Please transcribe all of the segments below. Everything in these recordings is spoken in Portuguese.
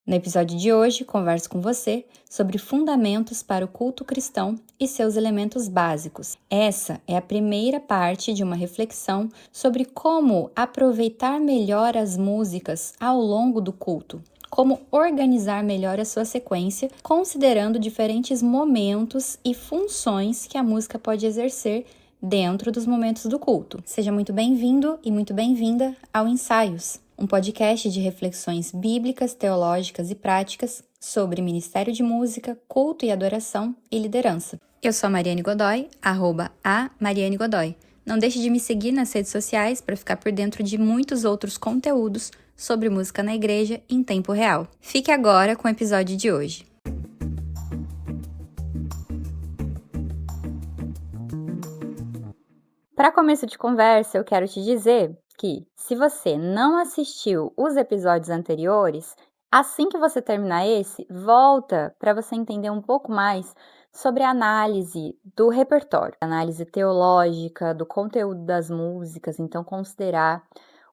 No episódio de hoje, converso com você sobre fundamentos para o culto cristão e seus elementos básicos. Essa é a primeira parte de uma reflexão sobre como aproveitar melhor as músicas ao longo do culto. Como organizar melhor a sua sequência, considerando diferentes momentos e funções que a música pode exercer dentro dos momentos do culto. Seja muito bem-vindo e muito bem-vinda ao Ensaios, um podcast de reflexões bíblicas, teológicas e práticas sobre ministério de música, culto e adoração e liderança. Eu sou a Mariane Godoy, @Mariane Godoy. Não deixe de me seguir nas redes sociais para ficar por dentro de muitos outros conteúdos sobre música na igreja em tempo real. Fique agora com o episódio de hoje. Para começo de conversa, eu quero te dizer que, se você não assistiu os episódios anteriores, assim que você terminar esse, volta para você entender um pouco mais sobre a análise do repertório, análise teológica do conteúdo das músicas, então considerar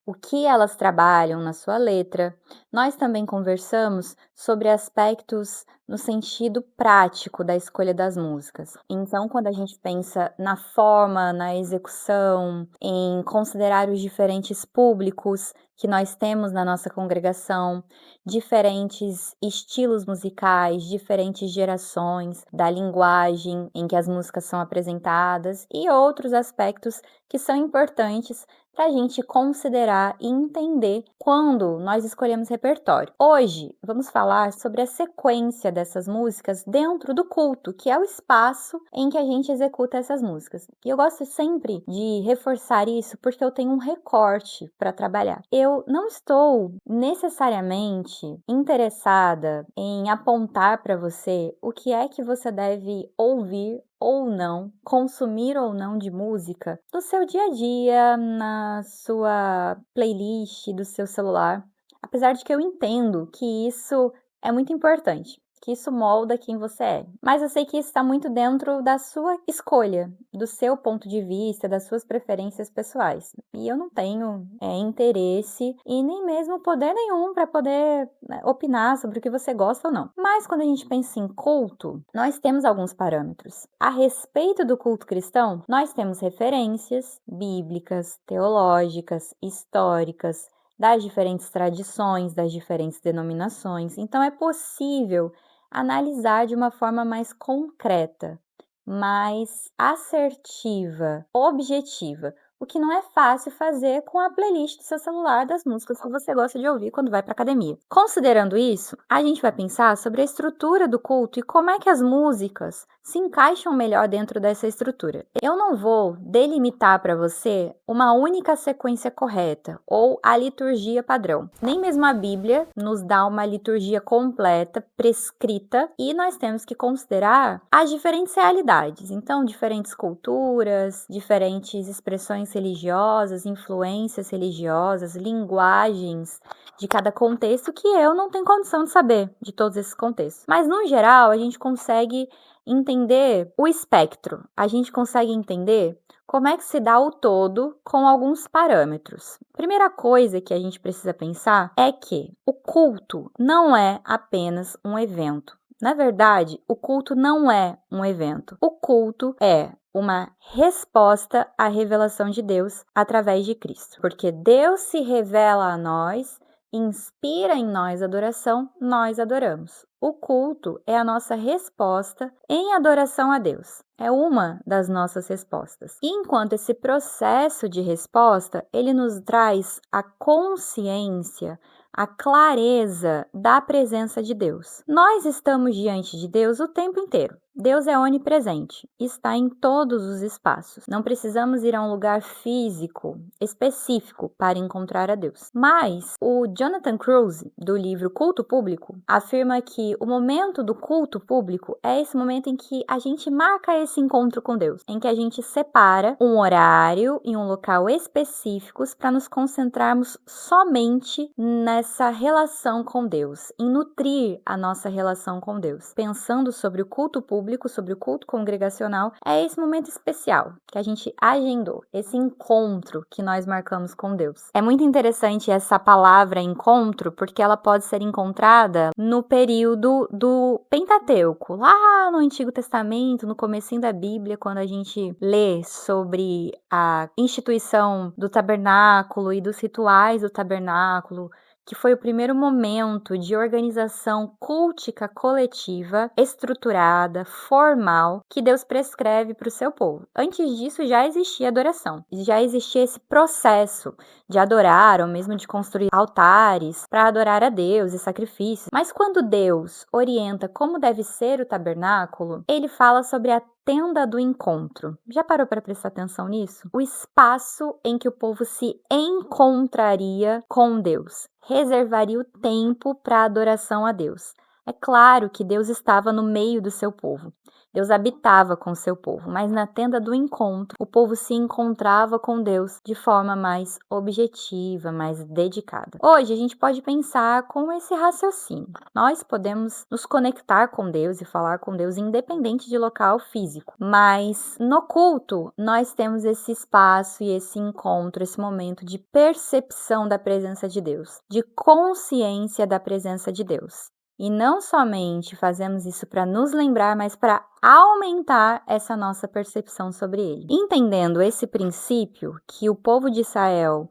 o que elas trabalham na sua letra. Nós também conversamos sobre aspectos no sentido prático da escolha das músicas. Então, quando a gente pensa na forma, na execução, em considerar os diferentes públicos que nós temos na nossa congregação, diferentes estilos musicais, diferentes gerações da linguagem em que as músicas são apresentadas e outros aspectos que são importantes para a gente considerar e entender quando nós escolhemos repertório. Hoje, vamos falar sobre a sequência dessas músicas dentro do culto, que é o espaço em que a gente executa essas músicas. E eu gosto sempre de reforçar isso porque eu tenho um recorte para trabalhar. Eu não estou necessariamente interessada em apontar para você o que é que você deve ouvir ou não, consumir ou não de música no seu dia a dia, na sua playlist do seu celular. Apesar de que eu entendo que isso é muito importante, que isso molda quem você é. Mas eu sei que isso está muito dentro da sua escolha, do seu ponto de vista, das suas preferências pessoais. E eu não tenho interesse e nem mesmo poder nenhum para poder opinar sobre o que você gosta ou não. Mas quando a gente pensa em culto, nós temos alguns parâmetros. A respeito do culto cristão, nós temos referências bíblicas, teológicas, históricas, das diferentes tradições, das diferentes denominações. Então, é possível analisar de uma forma mais concreta, mais assertiva, objetiva, o que não é fácil fazer com a playlist do seu celular das músicas que você gosta de ouvir quando vai para academia. Considerando isso, a gente vai pensar sobre a estrutura do culto e como é que as músicas se encaixam melhor dentro dessa estrutura. Eu não vou delimitar para você uma única sequência correta ou a liturgia padrão. Nem mesmo a Bíblia nos dá uma liturgia completa, prescrita, e nós temos que considerar as diferentes realidades. Então, diferentes culturas, diferentes expressões religiosas, influências religiosas, linguagens de cada contexto que eu não tenho condição de saber de todos esses contextos. Mas, no geral, a gente consegue entender o espectro, a gente consegue entender como é que se dá o todo com alguns parâmetros. Primeira coisa que a gente precisa pensar é que o culto não é apenas um evento. Na verdade, o culto não é um evento. O culto é uma resposta à revelação de Deus através de Cristo. Porque Deus se revela a nós, inspira em nós adoração, nós adoramos. O culto é a nossa resposta em adoração a Deus. É uma das nossas respostas. E enquanto esse processo de resposta, ele nos traz a consciência, a clareza da presença de Deus. Nós estamos diante de Deus o tempo inteiro. Deus é onipresente, está em todos os espaços. Não precisamos ir a um lugar físico específico para encontrar a Deus. Mas o Jonathan Cruse, do livro Culto Público, afirma que o momento do culto público é esse momento em que a gente marca esse encontro com Deus, em que a gente separa um horário e um local específicos para nos concentrarmos somente nessa relação com Deus, em nutrir a nossa relação com Deus. Pensando sobre o culto público, público, sobre o culto congregacional, é esse momento especial que a gente agendou, esse encontro que nós marcamos com Deus. É muito interessante essa palavra encontro, porque ela pode ser encontrada no período do Pentateuco, lá no Antigo Testamento, no comecinho da Bíblia, quando a gente lê sobre a instituição do tabernáculo e dos rituais do tabernáculo, que foi o primeiro momento de organização cultica coletiva, estruturada, formal, que Deus prescreve para o seu povo. Antes disso, já existia adoração, já existia esse processo de adorar, ou mesmo de construir altares para adorar a Deus e sacrifícios. Mas quando Deus orienta como deve ser o tabernáculo, ele fala sobre a tenda do encontro. Já parou para prestar atenção nisso? O espaço em que o povo se encontraria com Deus, reservaria o tempo para adoração a Deus. É claro que Deus estava no meio do seu povo. Deus habitava com o seu povo, mas na tenda do encontro, o povo se encontrava com Deus de forma mais objetiva, mais dedicada. Hoje, a gente pode pensar com esse raciocínio. Nós podemos nos conectar com Deus e falar com Deus independente de local físico, mas no culto, nós temos esse espaço e esse encontro, esse momento de percepção da presença de Deus, de consciência da presença de Deus. E não somente fazemos isso para nos lembrar, mas para aumentar essa nossa percepção sobre ele. Entendendo esse princípio que o povo de Israel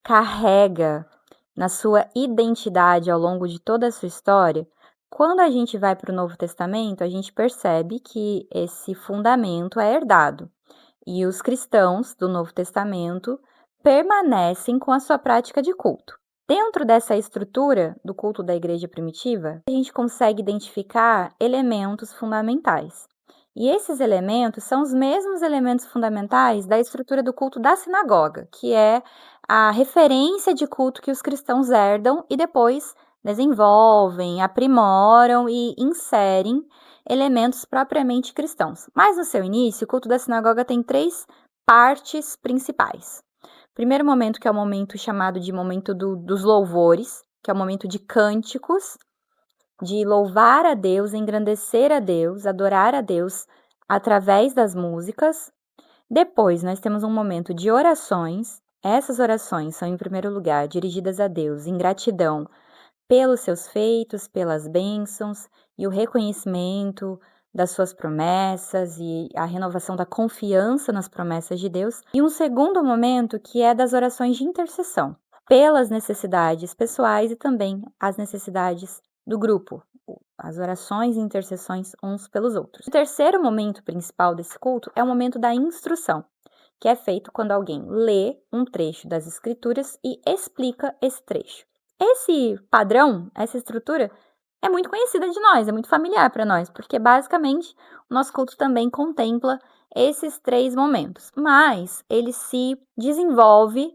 carrega na sua identidade ao longo de toda a sua história, quando a gente vai para o Novo Testamento, a gente percebe que esse fundamento é herdado. E os cristãos do Novo Testamento permanecem com a sua prática de culto. Dentro dessa estrutura do culto da igreja primitiva, a gente consegue identificar elementos fundamentais. E esses elementos são os mesmos elementos fundamentais da estrutura do culto da sinagoga, que é a referência de culto que os cristãos herdam e depois desenvolvem, aprimoram e inserem elementos propriamente cristãos. Mas no seu início, o culto da sinagoga tem 3 partes principais. Primeiro momento, que é o momento chamado de momento dos louvores, que é o momento de cânticos, de louvar a Deus, engrandecer a Deus, adorar a Deus através das músicas. Depois, nós temos um momento de orações. Essas orações são, em primeiro lugar, dirigidas a Deus em gratidão pelos seus feitos, pelas bênçãos e o reconhecimento das suas promessas e a renovação da confiança nas promessas de Deus. E um segundo momento que é das orações de intercessão, pelas necessidades pessoais e também as necessidades do grupo, as orações e intercessões uns pelos outros. O terceiro momento principal desse culto é o momento da instrução, que é feito quando alguém lê um trecho das Escrituras e explica esse trecho. Esse padrão, essa estrutura, é muito conhecida de nós, é muito familiar para nós, porque basicamente o nosso culto também contempla esses 3 momentos, mas ele se desenvolve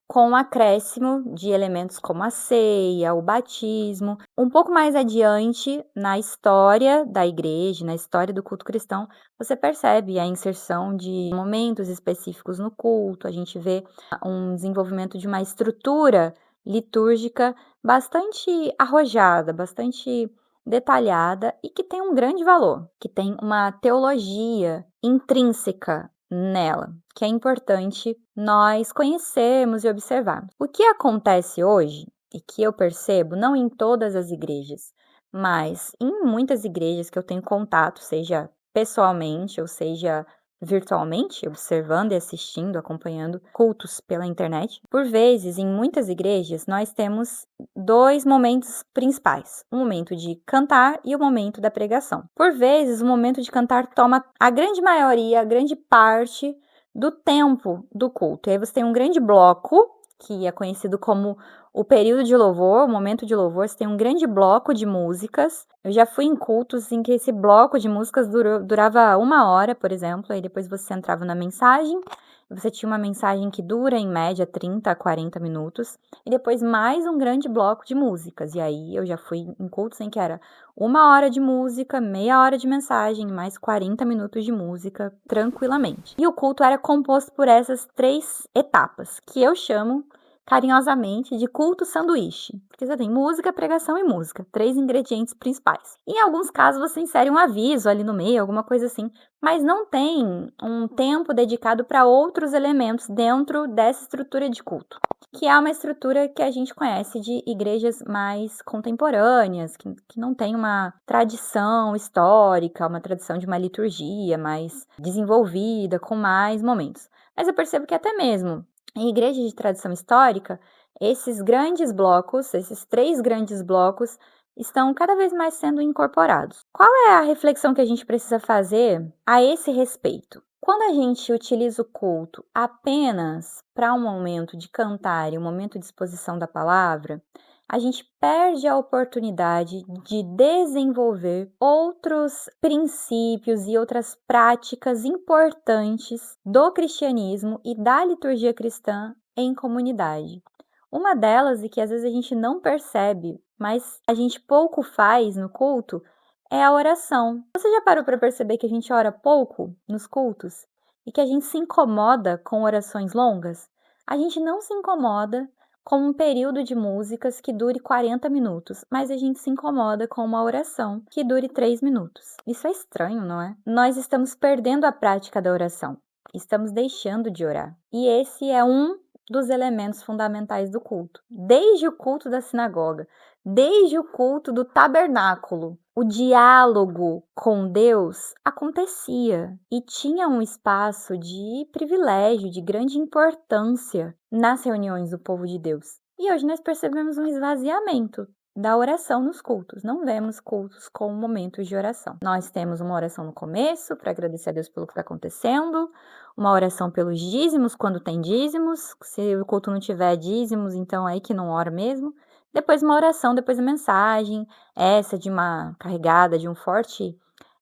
com um acréscimo de elementos como a ceia, o batismo. Um pouco mais adiante, na história da igreja, na história do culto cristão, você percebe a inserção de momentos específicos no culto, a gente vê um desenvolvimento de uma estrutura litúrgica bastante arrojada, bastante detalhada e que tem um grande valor, que tem uma teologia intrínseca nela, que é importante nós conhecermos e observarmos. O que acontece hoje, e que eu percebo, não em todas as igrejas, mas em muitas igrejas que eu tenho contato, seja pessoalmente ou seja virtualmente, observando e assistindo, acompanhando cultos pela internet. Por vezes, em muitas igrejas, nós temos 2 momentos principais, o momento de cantar e o momento da pregação. Por vezes, o momento de cantar toma a grande maioria, a grande parte do tempo do culto. E aí você tem um grande bloco, que é conhecido como o período de louvor, o momento de louvor, você tem um grande bloco de músicas. Eu já fui em cultos em que esse bloco de músicas durava 1 hora, por exemplo, aí depois você entrava na mensagem, você tinha uma mensagem que dura em média 30 a 40 minutos, e depois mais um grande bloco de músicas. E aí eu já fui em cultos em que era 1 hora de música, meia hora de mensagem, mais 40 minutos de música, tranquilamente. E o culto era composto por essas 3 etapas, que eu chamo carinhosamente de culto sanduíche, porque você tem música, pregação e música, 3 ingredientes principais. Em alguns casos você insere um aviso ali no meio, alguma coisa assim, mas não tem um tempo dedicado para outros elementos dentro dessa estrutura de culto, que é uma estrutura que a gente conhece de igrejas mais contemporâneas, que não tem uma tradição histórica, uma tradição de uma liturgia mais desenvolvida, com mais momentos. Mas eu percebo que até mesmo em igrejas de tradição histórica, esses grandes blocos, esses 3 grandes blocos, estão cada vez mais sendo incorporados. Qual é a reflexão que a gente precisa fazer a esse respeito? Quando a gente utiliza o culto apenas para um momento de cantar e um momento de exposição da palavra, a gente perde a oportunidade de desenvolver outros princípios e outras práticas importantes do cristianismo e da liturgia cristã em comunidade. Uma delas, e que às vezes a gente não percebe, mas a gente pouco faz no culto, é a oração. Você já parou para perceber que a gente ora pouco nos cultos? E que a gente se incomoda com orações longas? A gente não se incomoda com um período de músicas que dure 40 minutos, mas a gente se incomoda com uma oração que dure 3 minutos. Isso é estranho, não é? Nós estamos perdendo a prática da oração. Estamos deixando de orar. E esse é um dos elementos fundamentais do culto. Desde o culto da sinagoga, desde o culto do tabernáculo, o diálogo com Deus acontecia e tinha um espaço de privilégio, de grande importância nas reuniões do povo de Deus. E hoje nós percebemos um esvaziamento da oração nos cultos. Não vemos cultos com momentos de oração. Nós temos uma oração no começo para agradecer a Deus pelo que está acontecendo, uma oração pelos dízimos quando tem dízimos. Se o culto não tiver dízimos, então é aí que não ora mesmo. Depois uma oração, depois a mensagem, essa de uma carregada de um forte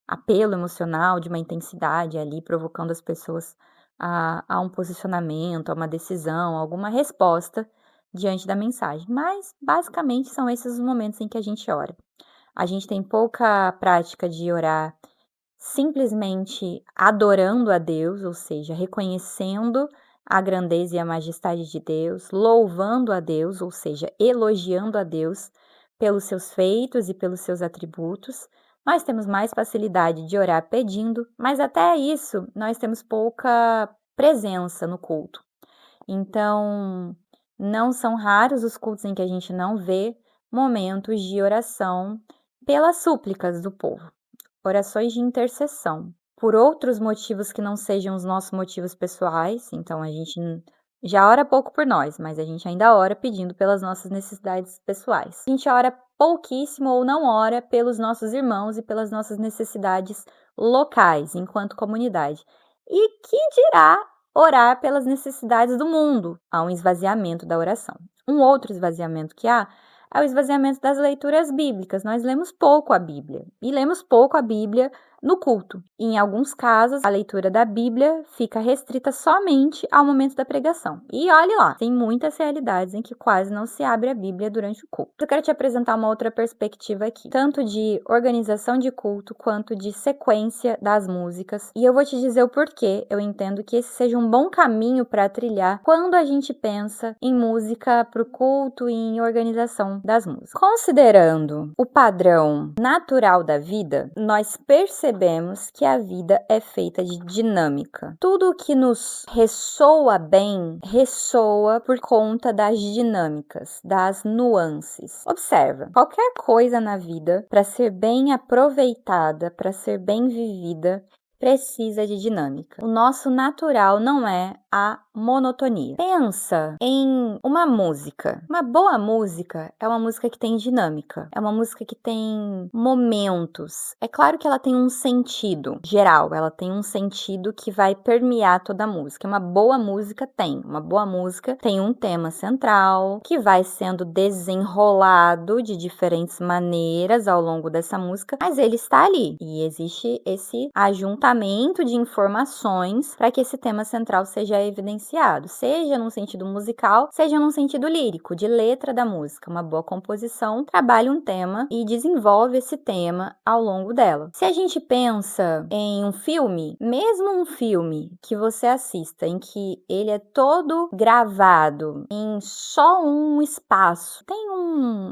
apelo emocional, de uma intensidade ali, provocando as pessoas a um posicionamento, a uma decisão, a alguma resposta diante da mensagem. Mas, basicamente, são esses os momentos em que a gente ora. A gente tem pouca prática de orar simplesmente adorando a Deus, ou seja, reconhecendo a grandeza e a majestade de Deus, louvando a Deus, ou seja, elogiando a Deus pelos seus feitos e pelos seus atributos. Nós temos mais facilidade de orar pedindo, mas até isso nós temos pouca presença no culto. Então, não são raros os cultos em que a gente não vê momentos de oração pelas súplicas do povo, orações de intercessão, por outros motivos que não sejam os nossos motivos pessoais. Então a gente já ora pouco por nós, mas a gente ainda ora pedindo pelas nossas necessidades pessoais. A gente ora pouquíssimo ou não ora pelos nossos irmãos e pelas nossas necessidades locais, enquanto comunidade. E que dirá orar pelas necessidades do mundo? Há um esvaziamento da oração. Um outro esvaziamento que há é o esvaziamento das leituras bíblicas. Nós lemos pouco a Bíblia, e lemos pouco a Bíblia no culto. E, em alguns casos, a leitura da Bíblia fica restrita somente ao momento da pregação. E olhe lá, tem muitas realidades em que quase não se abre a Bíblia durante o culto. Eu quero te apresentar uma outra perspectiva aqui, tanto de organização de culto quanto de sequência das músicas. E eu vou te dizer o porquê eu entendo que esse seja um bom caminho para trilhar quando a gente pensa em música para o culto e em organização das músicas. Considerando o padrão natural da vida, nós percebemos que a vida é feita de dinâmica. Tudo o que nos ressoa bem, ressoa por conta das dinâmicas, das nuances. Observa, qualquer coisa na vida, para ser bem aproveitada, para ser bem vivida, precisa de dinâmica. O nosso natural não é a monotonia. Pensa em uma música. Uma boa música é uma música que tem dinâmica, é uma música que tem momentos. É claro que ela tem um sentido geral, ela tem um sentido que vai permear toda a música. Uma boa música tem. Uma boa música tem um tema central que vai sendo desenrolado de diferentes maneiras ao longo dessa música, mas ele está ali e existe esse ajuntamento de informações para que esse tema central seja é evidenciado, seja num sentido musical, seja num sentido lírico, de letra da música. Uma boa composição trabalha um tema e desenvolve esse tema ao longo dela. Se a gente pensa em um filme, mesmo um filme que você assista em que ele é todo gravado em só um espaço. Tem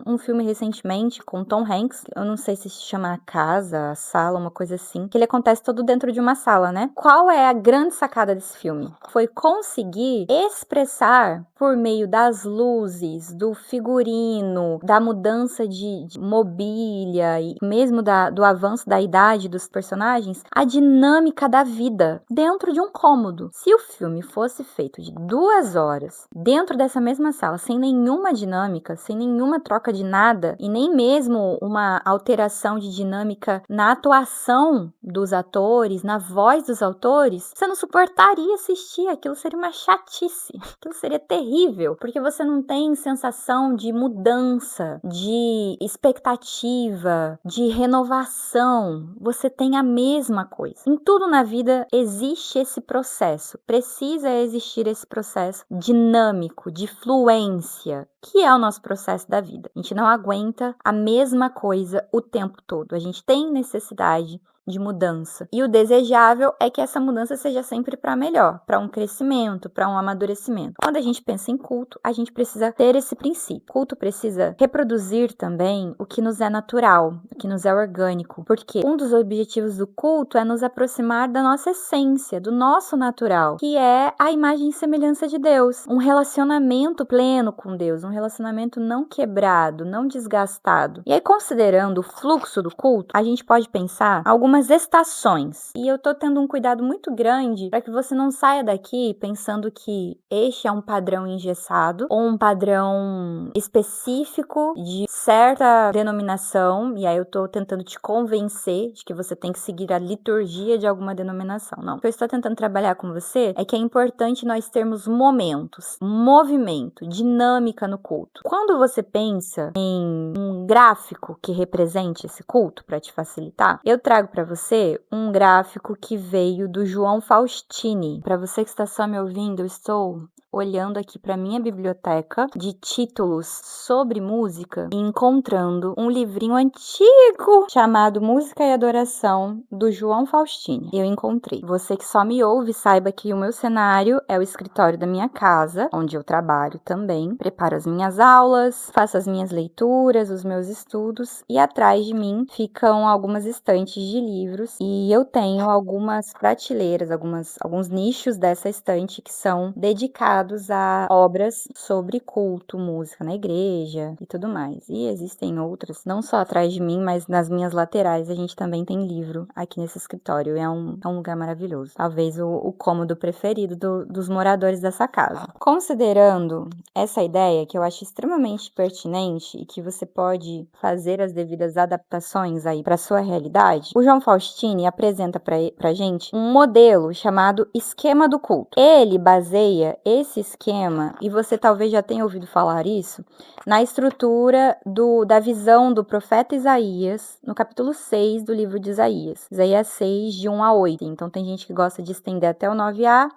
um filme recentemente com Tom Hanks, eu não sei se chama A Casa, A Sala, uma coisa assim, que ele acontece todo dentro de uma sala, né? Qual é a grande sacada desse filme? Foi conseguir expressar por meio das luzes, do figurino, da mudança de mobília e mesmo do avanço da idade dos personagens, a dinâmica da vida dentro de um cômodo. Se o filme fosse feito de 2 horas dentro dessa mesma sala, sem nenhuma dinâmica, sem nenhuma troca de nada e nem mesmo uma alteração de dinâmica na atuação dos atores, na voz dos autores, você não suportaria assistir, aquilo seria uma chatice, aquilo seria terrível, porque você não tem sensação de mudança, de expectativa, de renovação, você tem a mesma coisa. Em tudo na vida existe esse processo, precisa existir esse processo dinâmico, de fluência, que é o nosso processo da vida. A gente não aguenta a mesma coisa o tempo todo, a gente tem necessidade de mudança. E o desejável é que essa mudança seja sempre para melhor, para um crescimento, para um amadurecimento. Quando a gente pensa em culto, a gente precisa ter esse princípio. O culto precisa reproduzir também o que nos é natural, o que nos é orgânico, porque um dos objetivos do culto é nos aproximar da nossa essência, do nosso natural, que é a imagem e semelhança de Deus, um relacionamento pleno com Deus, um relacionamento não quebrado, não desgastado. E aí, considerando o fluxo do culto, a gente pode pensar algumas estações. E eu tô tendo um cuidado muito grande para que você não saia daqui pensando que este é um padrão engessado ou um padrão específico de certa denominação, e aí eu tô tentando te convencer de que você tem que seguir a liturgia de alguma denominação. Não. O que eu estou tentando trabalhar com você é que é importante nós termos momentos, movimento, dinâmica no culto. Quando você pensa em um gráfico que represente esse culto, para te facilitar, eu trago para você um gráfico que veio do João Faustini. Para você que está só me ouvindo, eu estou olhando aqui para minha biblioteca de títulos sobre música e encontrando um livrinho antigo chamado Música e Adoração, do João Faustini. Eu encontrei. Você que só me ouve, saiba que o meu cenário é o escritório da minha casa, onde eu trabalho também, preparo as minhas aulas, faço as minhas leituras, os meus estudos, e atrás de mim ficam algumas estantes de livros, e eu tenho algumas prateleiras, alguns nichos dessa estante que são dedicados a obras sobre culto, música na igreja e tudo mais. E existem outras, não só atrás de mim, mas nas minhas laterais a gente também tem livro aqui nesse escritório. É um lugar maravilhoso. Talvez o cômodo preferido dos moradores dessa casa. Considerando essa ideia, que eu acho extremamente pertinente e que você pode fazer as devidas adaptações aí para sua realidade, o João Faustini apresenta pra gente um modelo chamado esquema do culto. Ele baseia esse esquema, e você talvez já tenha ouvido falar isso, na estrutura da visão do profeta Isaías, no capítulo 6 do livro de Isaías. Isaías 6, de 1 a 8. Então tem gente que gosta de estender até o 9a,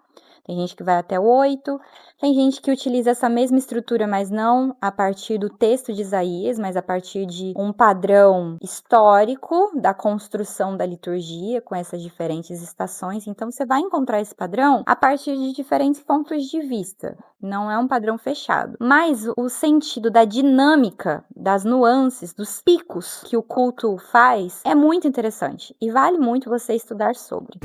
tem gente que vai até o 8, tem gente que utiliza essa mesma estrutura, mas não a partir do texto de Isaías, mas a partir de um padrão histórico da construção da liturgia, com essas diferentes estações. Então, você vai encontrar esse padrão a partir de diferentes pontos de vista. Não é um padrão fechado. Mas o sentido da dinâmica, das nuances, dos picos que o culto faz, é muito interessante e vale muito você estudar sobre.